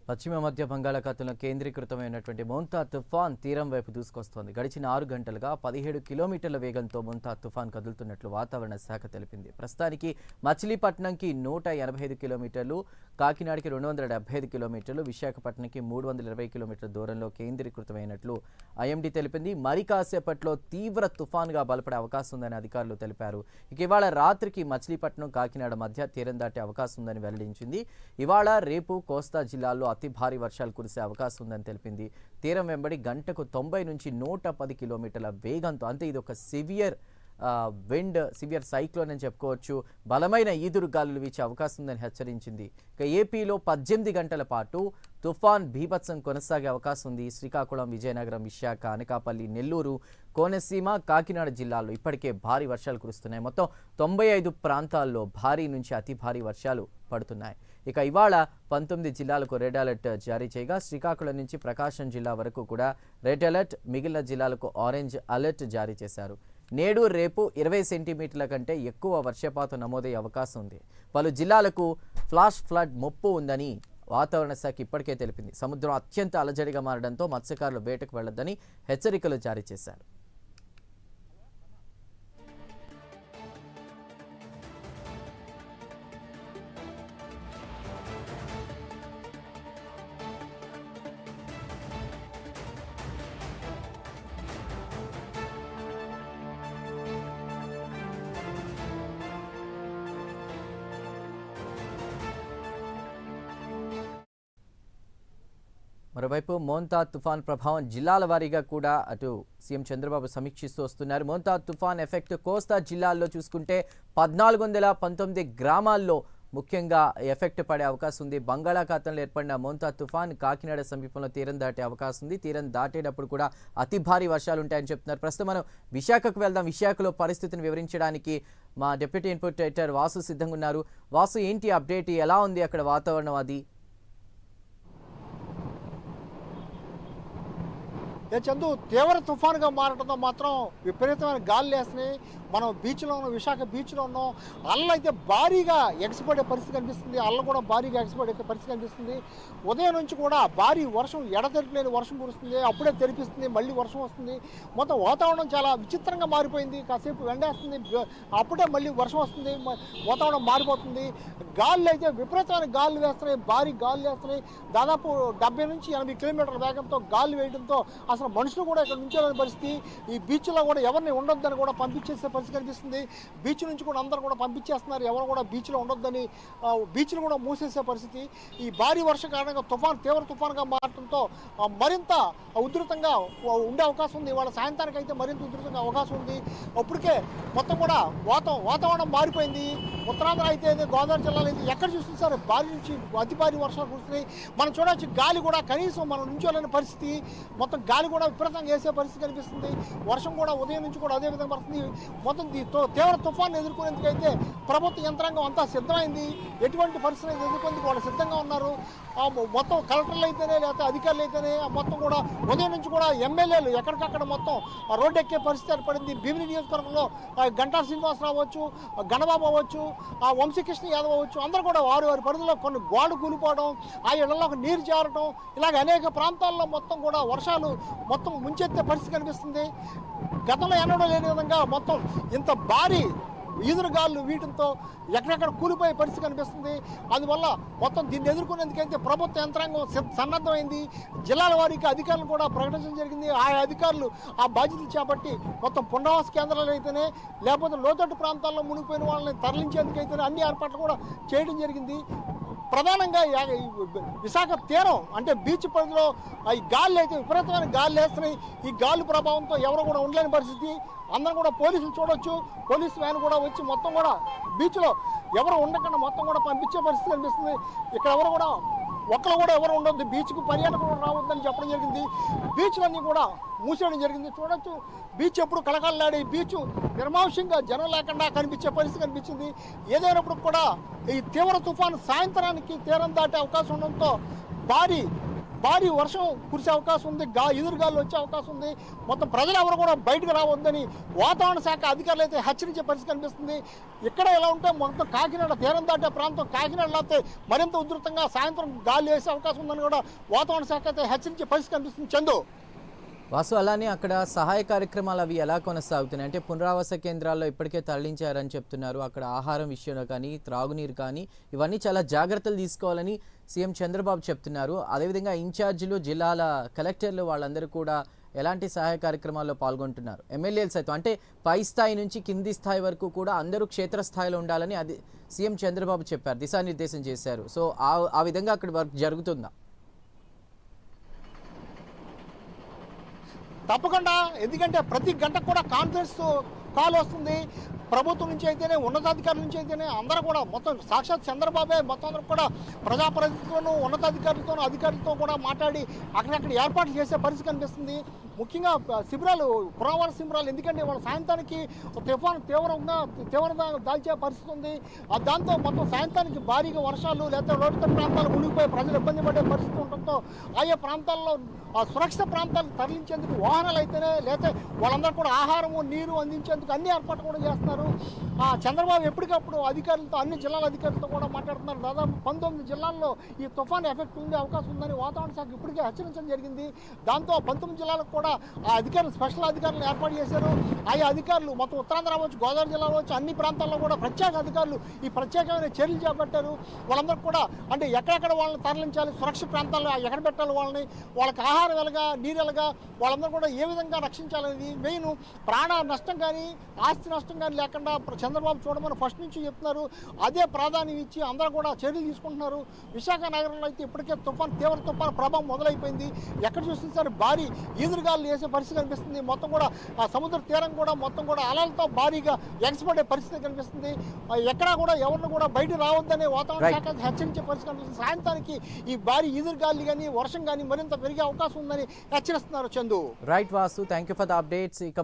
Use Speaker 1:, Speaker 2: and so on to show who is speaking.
Speaker 1: పశ్చిమ మధ్య బంగాళాఖాతంలో కేంద్రీకృతమైనటువంటి మోంతా తుఫాన్ తీరం వైపు దూసుకొస్తోంది. గడిచిన 6 గంటలుగా 17 కిలోమీటర్ల వేగంతో మోంతా తుఫాన్ కదులుతున్నట్లు వాతావరణ శాఖ తెలిపింది. ప్రస్తుతానికి మచిలీపట్నంకి 185 కిలోమీటర్లు, కాకినాడకి 275 కిలోమీటర్లు, విశాఖపట్నంకి 320 కిలోమీటర్ల దూరంలో కేంద్రీకృతమైనట్లు ఐఎండీ తెలిపింది. మరి కాసేపట్లో తీవ్ర తుఫాన్గా బలపడే అవకాశం ఉందని అధికారులు తెలిపారు. ఇక ఇవాళ రాత్రికి మచిలీపట్నం, కాకినాడ మధ్య తీరం దాటే అవకాశం ఉందని వెల్లడించింది. ఇవాళ రేపు కోస్తా జిల్లాల్లో అతి భారీ వర్షాలు కురిసే అవకాశం ఉందని తెలిపింది. తీరం వెంబడి గంటకు 90 నుంచి 110 కిలోమీటర్ల వేగంతో, అంటే ఇది ఒక సివియర్ సైక్లోన్ అని చెప్పుకోవచ్చు, బలమైన ఈదురు గాలులు వీచే అవకాశం ఉందని హెచ్చరించింది. ఇక ఏపీలో 18 గంటల పాటు తుఫాన్ బీభత్సం కొనసాగే అవకాశం ఉంది. శ్రీకాకుళం, విజయనగరం, విశాఖ, అనకాపల్లి, నెల్లూరు, కోనసీమ, కాకినాడ జిల్లాల్లో ఇప్పటికే భారీ వర్షాలు కురుస్తున్నాయి. మొత్తం 95 ప్రాంతాల్లో భారీ నుంచి అతి భారీ వర్షాలు పడుతున్నాయి. ఇక ఇవాళ 19 జిల్లాలకు రెడ్ అలర్ట్ జారీ చేయగా శ్రీకాకుళం నుంచి ప్రకాశం జిల్లా వరకు కూడా రెడ్ అలర్ట్, మిగిలిన జిల్లాలకు ఆరెంజ్ అలర్ట్ జారీ చేశారు. నేడు రేపు 20 సెంటీమీటర్ల కంటే ఎక్కువ వర్షపాతం నమోదయ్యే అవకాశం ఉంది. పలు జిల్లాలకు ఫ్లాష్ ఫ్లడ్ ముప్పు ఉందని వాతావరణ శాఖ ఇప్పటికే తెలిపింది. సముద్రం అత్యంత అలజడిగా మారడంతో మత్స్యకారులు వేటకు వెళ్లొద్దని హెచ్చరికలు జారీ చేశారు. మరోవైపు మోంతా తుఫాన్ ప్రభావం జిల్లాల వారీగా కూడా అటు సీఎం చంద్రబాబు సమీక్షిస్తూ వస్తున్నారు. మోంతా తుఫాన్ ఎఫెక్ట్ కోస్తా జిల్లాల్లో చూసుకుంటే 1419 గ్రామాల్లో ముఖ్యంగా ఎఫెక్ట్ పడే అవకాశం ఉంది. బంగాళాఖాతంలో ఏర్పడిన మోంతా తుఫాన్ కాకినాడ సమీపంలో తీరం దాటే అవకాశం ఉంది. తీరం దాటేటప్పుడు కూడా అతి భారీ వర్షాలు ఉంటాయని చెప్తున్నారు. ప్రస్తుతం మనం విశాఖకు వెళ్దాం. విశాఖలో పరిస్థితిని వివరించడానికి మా డిప్యూటీ ఇన్పుట్ ఎడిటర్ వాసు సిద్ధంగా ఉన్నారు. వాసు, ఏంటి అప్డేట్? ఎలా ఉంది అక్కడ వాతావరణం? అది
Speaker 2: చందు, తీవ్ర తుఫానుగా మారడంతో మాత్రం విపరీతమైన గాలి వేస్తున్నాయి. మనం బీచ్లో ఉన్నాం, విశాఖ బీచ్లో ఉన్నాం. అల్ల అయితే భారీగా ఎగసిపడే పరిస్థితి కనిపిస్తుంది. అల్ల కూడా భారీగా ఎగసిపడే పరిస్థితి కనిపిస్తుంది. ఉదయం నుంచి కూడా భారీ వర్షం, ఎడతెరిపిలేని వర్షం కురుస్తుంది. అప్పుడే తెరిపిస్తుంది, మళ్ళీ వర్షం వస్తుంది. మొత్తం వాతావరణం చాలా విచిత్రంగా మారిపోయింది. కాసేపు ఎండేస్తుంది, అప్పుడే మళ్ళీ వర్షం వస్తుంది, వాతావరణం మారిపోతుంది. గాలులు అయితే విపరీతమైన గాలులు వేస్తున్నాయి, భారీ గాలులు వేస్తున్నాయి. దాదాపు 70 నుంచి 80 కిలోమీటర్ల వేగంతో గాలి వేయడంతో అసలు మనుషులు కూడా ఇక్కడ నుంచోలేని పరిస్థితి. ఈ బీచ్లో కూడా ఎవరిని ఉండొద్దని కూడా పంపించేసే పరిస్థితి కనిపిస్తుంది. బీచ్ నుంచి కూడా అందరూ కూడా పంపించేస్తున్నారు. ఎవరు కూడా బీచ్లో ఉండొద్దని, బీచ్లు కూడా మూసేసే పరిస్థితి. ఈ భారీ వర్షం కారణంగా తీవ్ర తుఫాన్గా మారడంతో మరింత ఉధృతంగా ఉండే అవకాశం ఉంది. వాళ్ళ సాయంత్రానికి అయితే మరింత ఉధృతంగా అవకాశం ఉంది. అప్పటికే మొత్తం కూడా వాతావరణం మారిపోయింది. ఉత్తరాంధ్ర అయితే, గోదావరి జిల్లాలో అయితే ఎక్కడ చూస్తుంది సార్ భారీ నుంచి అతి భారీ వర్షాలు కురుస్తున్నాయి. మనం చూడవచ్చు, గాలి కూడా కనీసం మనం నుంచోలేని పరిస్థితి. మొత్తం గాలి కూడా విపరీతంగా వేసే పరిస్థితి కనిపిస్తుంది. వర్షం కూడా ఉదయం నుంచి కూడా అదే విధంగా పడుతుంది. మొత్తం తీవ్ర తుఫాను ఎదుర్కొనేందుకైతే ప్రభుత్వ యంత్రాంగం అంతా సిద్ధమైంది. ఎటువంటి పరిస్థితులు ఎదుర్కొనేందుకు వాళ్ళు సిద్ధంగా ఉన్నారు. మొత్తం కలెక్టర్లు అయితేనే, లేకపోతే అధికారులు అయితేనే మొత్తం కూడా ఉదయం నుంచి కూడా ఎమ్మెల్యేలు ఎక్కడికక్కడ మొత్తం రోడ్డు ఎక్కే పరిస్థితి ఏర్పడింది. భీమిలి నియోజకవర్గంలో గంటా శ్రీనివాసరావు అవ్వచ్చు, గణబాబు అవ్వచ్చు, వంశీకృష్ణ యాదవ్ అవ్వచ్చు, అందరూ కూడా వారి పరిధిలో కొన్ని గోడలు కూలిపోవడం, ఆ ఇళ్లలోకి నీరు చేరడం, ఇలాగ అనేక ప్రాంతాల్లో మొత్తం కూడా వర్షాలు మొత్తం ముంచెత్తే పరిస్థితి కనిపిస్తుంది. గతంలో ఎన్నడూ లేని విధంగా మొత్తం ఇంత భారీ ఈదురుగాళ్ళు వీటితో ఎక్కడెక్కడ కూలిపోయే పరిస్థితి కనిపిస్తుంది. అందువల్ల మొత్తం దీన్ని ఎదుర్కొనేందుకైతే ప్రభుత్వ యంత్రాంగం సన్నద్ధమైంది. జిల్లాల వారికి అధికారులు కూడా ప్రకటించడం జరిగింది. ఆయా అధికారులు ఆ బాధ్యతలు చేపట్టి మొత్తం పునరావాస కేంద్రాలు అయితేనే, లేకపోతే లోతట్టు ప్రాంతాల్లో మునిగిపోయిన వాళ్ళని తరలించేందుకైతేనే అన్ని ఏర్పాట్లు కూడా చేయడం జరిగింది. ప్రధానంగా విశాఖ తీరం అంటే బీచ్ పరిధిలో ఈ గాలి అయితే విపరీతమైన గాలి వేస్తున్నాయి. ఈ గాలి ప్రభావంతో ఎవరు కూడా ఉండలేని పరిస్థితి. అందరం కూడా పోలీసులు చూడొచ్చు, పోలీసు వ్యాన్ కూడా వచ్చి మొత్తం కూడా బీచ్లో ఎవరు ఉండకుండా మొత్తం కూడా పంపించే పరిస్థితి కనిపిస్తుంది. ఇక్కడ ఎవరు కూడా ఒక్కరు కూడా ఎవరు ఉండొద్దు, బీచ్కు పర్యాటకులు రావద్దని చెప్పడం జరిగింది. బీచ్లన్నీ కూడా మూసేయడం జరిగింది. చూడొచ్చు, బీచ్ ఎప్పుడు కళకళలాడే బీచ్ నిర్మానుష్యంగా జనం లేకుండా కనిపించే పరిస్థితి కనిపించింది. ఏదైనప్పుడు కూడా ఈ తీవ్ర తుఫాను సాయంత్రానికి తీరం దాటే అవకాశం ఉండడంతో భారీ భారీ వర్షం కురిసే అవకాశం ఉంది, ఎదురుగాలు వచ్చే అవకాశం ఉంది. మొత్తం ప్రజలు ఎవరు కూడా బయటకు రావద్దని వాతావరణ శాఖ అధికారులు అయితే హెచ్చరించే పరిస్థితి కనిపిస్తుంది. ఇక్కడ ఎలా ఉంటే మొత్తం కాకినాడ తీరం దాటే ప్రాంతం కాకినాడ లాతే మరింత ఉధృతంగా సాయంత్రం గాలి వేసే అవకాశం ఉందని కూడా వాతావరణ శాఖ అయితే హెచ్చరించే పరిస్థితి కనిపిస్తుంది. చందు,
Speaker 1: వాసు, అలానే అక్కడ సహాయ కార్యక్రమాలు అవి ఎలా కొనసాగుతున్నాయి? అంటే పునరావాస కేంద్రాల్లో ఇప్పటికే తరలించారని చెప్తున్నారు. అక్కడ ఆహారం విషయంలో కానీ త్రాగునీరు కానీ ఇవన్నీ చాలా జాగ్రత్తలు తీసుకోవాలని సీఎం చంద్రబాబు చెప్తున్నారు. అదేవిధంగా ఇన్ఛార్జీలు, జిల్లాల కలెక్టర్లు వాళ్ళందరూ కూడా ఎలాంటి సహాయ కార్యక్రమాల్లో పాల్గొంటున్నారు? ఎమ్మెల్యేలు సైతం, అంటే పై స్థాయి నుంచి కింది స్థాయి వరకు కూడా అందరూ క్షేత్రస్థాయిలో ఉండాలని అది సీఎం చంద్రబాబు చెప్పారు, దిశానిర్దేశం చేశారు. సో ఆ విధంగా అక్కడ వర్క్ జరుగుతుందా?
Speaker 2: తప్పకుండా, ఎందుకంటే ప్రతి గంటకు కూడా కాన్ఫరెన్స్ కాల్ వస్తుంది. ప్రభుత్వం నుంచి అయితేనే, ఉన్నతాధికారుల నుంచి అయితేనే అందరూ కూడా మొత్తం సాక్షాత్ చంద్రబాబే మొత్తం అందరూ కూడా ప్రజాప్రతినిధులతోనూ, ఉన్నతాధికారులతోనూ, అధికారులతో కూడా మాట్లాడి అక్కడక్కడ ఏర్పాట్లు చేసే పరిస్థితి కనిపిస్తుంది. ముఖ్యంగా శిబిరాలు, పునరావాస శిబిరాలు, ఎందుకంటే వాళ్ళ సాయంత్రానికి తుఫాను తీవ్రత దాల్చే పరిస్థితి ఉంది. దాంతో మొత్తం సాయంత్రానికి భారీగా వర్షాలు లేదా లోతట్టు ప్రాంతాలు మునిగిపోయి ప్రజలు ఇబ్బంది పడే పరిస్థితి ఉండటంతో ఆయా ప్రాంతాల్లో సురక్షిత ప్రాంతాలకు తరలించేందుకు వాహనాలు అయితేనే, లేకపోతే వాళ్ళందరూ కూడా ఆహారము, నీరు అందించేందుకు అన్ని ఏర్పాట్లు కూడా చేస్తున్నారు. చంద్రబాబు ఎప్పటికప్పుడు అధికారులతో, అన్ని జిల్లాల అధికారులతో కూడా మాట్లాడుతున్నారు. దాదాపు 19 జిల్లాల్లో ఈ తుఫాన్ ఎఫెక్ట్ ఉండే అవకాశం ఉందని వాతావరణ శాఖ ఇప్పటికే హెచ్చరించడం జరిగింది. దాంతో 19 జిల్లాలకు కూడా ఆ అధికారులు, స్పెషల్ అధికారులను ఏర్పాటు చేశారు. ఆయా అధికారులు మొత్తం ఉత్తరాంధ్ర అవ్వచ్చు, గోదావరి జిల్లా అవ్వచ్చు, అన్ని ప్రాంతాల్లో కూడా ప్రత్యేక అధికారులు ఈ ప్రత్యేకమైన చర్యలు చేపట్టారు. వాళ్ళందరూ కూడా అంటే ఎక్కడెక్కడ వాళ్ళని తరలించాలి, సురక్షిత ప్రాంతాల్లో ఎక్కడ పెట్టాలి వాళ్ళని, వాళ్ళకి ఆహారం ఎలాగా, నీరు ఎలాగా, వాళ్ళందరూ కూడా ఏ విధంగా రక్షించాలనేది మెయిన్. ప్రాణ నష్టం కానీ ఆస్తి నష్టం కానీ లేకుండా చంద్రబాబు చూడమని ఫస్ట్ నుంచి చెప్తున్నారు. అదే ప్రాధాన్యం ఇచ్చి అందరూ కూడా చర్యలు తీసుకుంటున్నారు. విశాఖ నగరంలో అయితే ఇప్పటికే తీవ్ర తుఫాను ప్రభావం మొదలైపోయింది. ఎక్కడ చూసినా సరే భారీ ఈదురుగాలు వేసే పరిస్థితి కనిపిస్తుంది. మొత్తం కూడా ఆ సముద్ర తీరం కూడా మొత్తం కూడా అలలతో భారీగా ఎగసిపడే పరిస్థితి కనిపిస్తుంది. ఎక్కడా కూడా ఎవరిని కూడా బయట రావద్దనే వాతావరణ శాఖ హెచ్చరించే పరిస్థితి కనిపిస్తుంది. సాయంత్రానికి ఈ భారీ ఈదురుగాలి కానీ వర్షం కానీ మరింత పెరిగే అవకాశం ఉందని హెచ్చరిస్తున్నారు. Chandu,
Speaker 1: right Vasu, thank you for the updates. ఇక